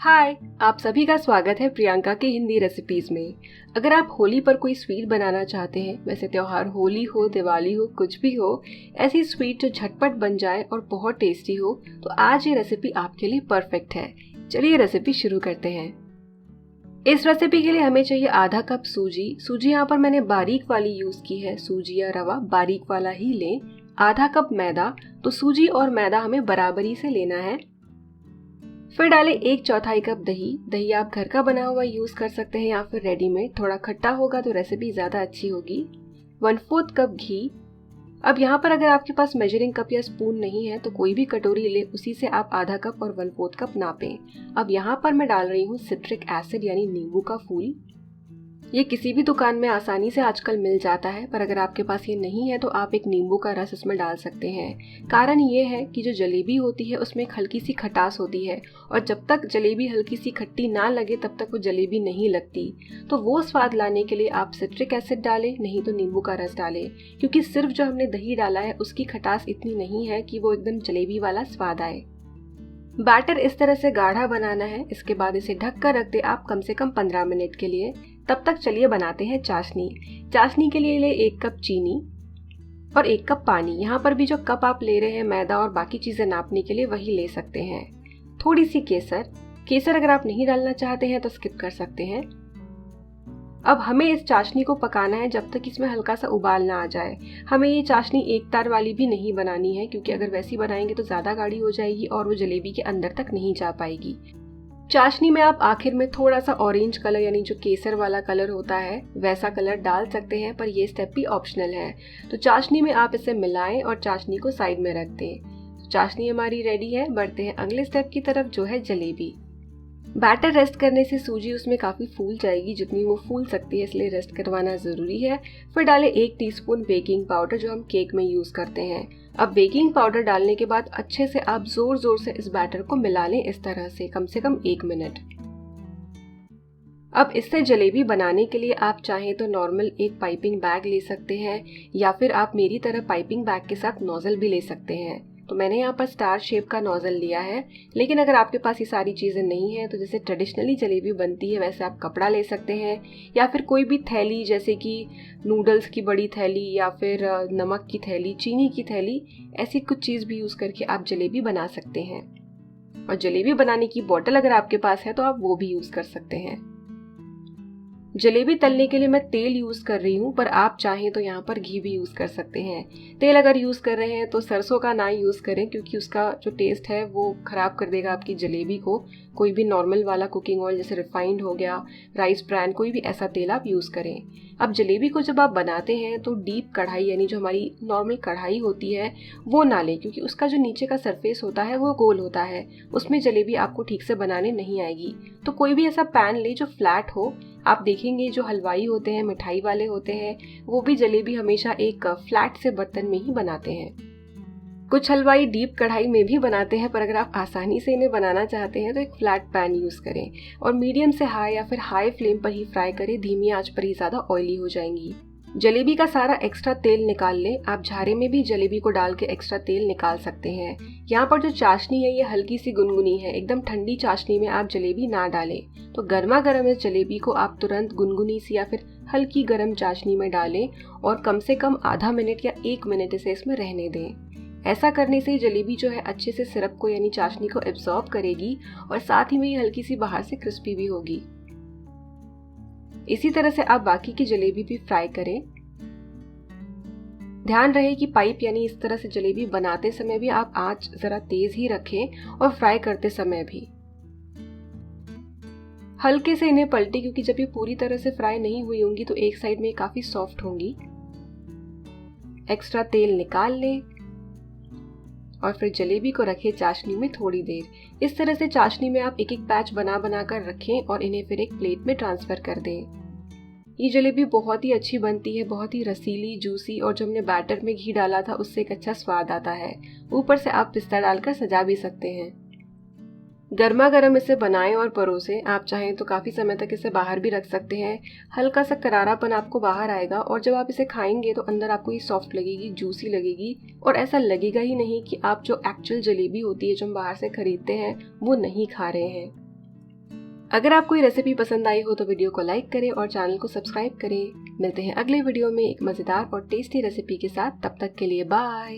हाय, आप सभी का स्वागत है प्रियंका के हिंदी रेसिपीज में। अगर आप होली पर कोई स्वीट बनाना चाहते हैं, वैसे त्योहार होली हो, दिवाली हो, कुछ भी हो, ऐसी स्वीट जो झटपट बन जाए और बहुत टेस्टी हो, तो आज ये रेसिपी आपके लिए परफेक्ट है। चलिए रेसिपी शुरू करते हैं। इस रेसिपी के लिए हमें चाहिए आधा कप सूजी यहाँ पर मैंने बारीक वाली यूज की है। सूजी या रवा बारीक वाला ही लें। आधा कप मैदा, तो सूजी और मैदा हमें बराबरी से लेना है। फिर डालें 1/4 कप दही आप घर का बना हुआ यूज कर सकते हैं या फिर रेडीमेड। थोड़ा खट्टा होगा तो रेसिपी ज्यादा अच्छी होगी। 1/4 कप घी। अब यहाँ पर अगर आपके पास मेजरिंग कप या स्पून नहीं है तो कोई भी कटोरी ले, उसी से आप आधा कप और 1/4 कप नापें। अब यहाँ पर मैं डाल रही हूँ सिट्रिक एसिड यानी नींबू का फूल। ये किसी भी दुकान में आसानी से आजकल मिल जाता है, पर अगर आपके पास ये नहीं है तो आप एक नींबू का रस इसमें डाल सकते हैं। कारण ये है कि जो जलेबी होती है उसमें एक हल्की सी खटास होती है, और जब तक जलेबी हल्की सी खट्टी ना लगे तब तक वो जलेबी नहीं लगती। तो वो स्वाद लाने के लिए आप सिट्रिक एसिड डालें, नहीं तो नींबू का रस डालें, क्योंकि सिर्फ जो हमने दही डाला है उसकी खटास इतनी नहीं है कि वो एकदम जलेबी वाला स्वाद आए। बैटर इस तरह से गाढ़ा बनाना है। इसके बाद इसे ढक कर रख दे आप कम से कम 15 मिनट के लिए। तब तक चलिए बनाते हैं चाशनी। चाशनी के लिए ले 1 कप चीनी और 1 कप पानी। यहाँ पर भी जो कप आप ले रहे हैं मैदा और बाकी चीजें नापने के लिए वही ले सकते हैं। थोड़ी सी केसर अगर आप नहीं डालना चाहते हैं तो स्किप कर सकते हैं। अब हमें इस चाशनी को पकाना है जब तक इसमें हल्का सा उबाल ना आ जाए। हमें ये चाशनी एक तार वाली भी नहीं बनानी है, क्योंकि अगर वैसी बनाएंगे तो ज्यादा गाढ़ी हो जाएगी और वो जलेबी के अंदर तक नहीं जा पाएगी। चाशनी में आप आखिर में थोड़ा सा ऑरेंज कलर यानी जो केसर वाला कलर होता है वैसा कलर डाल सकते हैं, पर ये स्टेप भी ऑप्शनल है। तो चाशनी में आप इसे मिलाएं और चाशनी को साइड में रख दें। तो चाशनी हमारी रेडी है। बढ़ते हैं अगले स्टेप की तरफ, जो है जलेबी। बैटर रेस्ट करने से सूजी उसमें काफ़ी फूल जाएगी, जितनी वो फूल सकती है, इसलिए रेस्ट करवाना ज़रूरी है। फिर डालें 1 टीस्पून बेकिंग पाउडर, जो हम केक में यूज़ करते हैं। अब बेकिंग पाउडर डालने के बाद अच्छे से आप जोर जोर से इस बैटर को मिला लें, इस तरह से कम 1 मिनट। अब इससे जलेबी बनाने के लिए आप चाहें तो नॉर्मल एक पाइपिंग बैग ले सकते हैं, या फिर आप मेरी तरह पाइपिंग बैग के साथ नोजल भी ले सकते हैं। तो मैंने यहाँ पर स्टार शेप का नोजल लिया है, लेकिन अगर आपके पास ये सारी चीज़ें नहीं है तो जैसे ट्रेडिशनली जलेबी बनती है वैसे आप कपड़ा ले सकते हैं, या फिर कोई भी थैली जैसे कि नूडल्स की बड़ी थैली या फिर नमक की थैली, चीनी की थैली, ऐसी कुछ चीज़ भी यूज़ करके आप जलेबी बना सकते हैं। और जलेबी बनाने की बोतल अगर आपके पास है तो आप वो भी यूज़ कर सकते हैं। जलेबी तलने के लिए मैं तेल यूज कर रही हूँ, पर आप चाहें तो यहाँ पर घी भी यूज कर सकते हैं। तेल अगर यूज कर रहे हैं तो सरसों का ना यूज करें, क्योंकि उसका जो टेस्ट है वो खराब कर देगा आपकी जलेबी को। कोई भी नॉर्मल वाला कुकिंग ऑयल जैसे रिफाइंड हो गया, राइस ब्रांड, कोई भी ऐसा तेल आप यूज करें। अब जलेबी को जब आप बनाते हैं तो डीप कढ़ाई यानी जो हमारी नॉर्मल कढ़ाई होती है वो ना लें, क्योंकि उसका जो नीचे का सरफेस होता है वो गोल होता है, उसमें जलेबी आपको ठीक से बनाने नहीं आएगी। तो कोई भी ऐसा पैन ले जो फ्लैट हो। आप देखेंगे जो हलवाई होते हैं, मिठाई वाले होते हैं, वो भी जलेबी हमेशा एक फ्लैट से बर्तन में ही बनाते हैं। कुछ हलवाई डीप कढ़ाई में भी बनाते हैं, पर अगर आप आसानी से इन्हें बनाना चाहते हैं तो एक फ्लैट पैन यूज करें और मीडियम से हाई या फिर हाई फ्लेम पर ही फ्राई करें। धीमी आंच पर ही ज्यादा ऑयली हो जाएंगी। जलेबी का सारा एक्स्ट्रा तेल निकाल लें। आप झारे में भी जलेबी को डाल के एक्स्ट्रा तेल निकाल सकते हैं। यहाँ पर जो चाशनी है ये हल्की सी गुनगुनी है, एकदम ठंडी चाशनी में आप जलेबी ना डालें। तो गर्मा गर्म इस जलेबी को आप तुरंत गुनगुनी सी या फिर हल्की गर्म चाशनी में डालें और कम से कम आधा मिनट या 1 मिनट इसे इसमें रहने दें। ऐसा करने से जलेबी जो है अच्छे से सिरप को यानी चाशनी को एब्जॉर्ब करेगी और साथ ही में ये हल्की सी बाहर से क्रिस्पी भी होगी। इसी तरह से आप बाकी की जलेबी भी फ्राई करें। ध्यान रहे कि पाइप यानी इस तरह से जलेबी बनाते समय भी आप आंच जरा तेज ही रखें और फ्राई करते समय भी हल्के से इन्हें पलटें, क्योंकि जब ये पूरी तरह से फ्राई नहीं हुई होंगी तो एक साइड में काफी सॉफ्ट होंगी। एक्स्ट्रा तेल निकाल लें और फिर जलेबी को रखें चाशनी में थोड़ी देर। इस तरह से चाशनी में आप एक एक बैच बना बना कर रखें और इन्हें फिर एक प्लेट में ट्रांसफर कर दें। ये जलेबी बहुत ही अच्छी बनती है, बहुत ही रसीली, जूसी, और जो हमने बैटर में घी डाला था उससे एक अच्छा स्वाद आता है। ऊपर से आप पिस्ता डालकर सजा भी सकते हैं। गर्मा गर्म इसे बनाएं और परोसें। आप चाहें तो काफ़ी समय तक इसे बाहर भी रख सकते हैं। हल्का सा करारापन आपको बाहर आएगा और जब आप इसे खाएंगे तो अंदर आपको ये सॉफ्ट लगेगी, जूसी लगेगी, और ऐसा लगेगा ही नहीं कि आप जो एक्चुअल जलेबी होती है जो हम बाहर से खरीदते हैं वो नहीं खा रहे हैं। अगर आपको ये रेसिपी पसंद आई हो तो वीडियो को लाइक करें और चैनल को सब्सक्राइब करें। मिलते हैं अगले वीडियो में एक मज़ेदार और टेस्टी रेसिपी के साथ। तब तक के लिए बाय।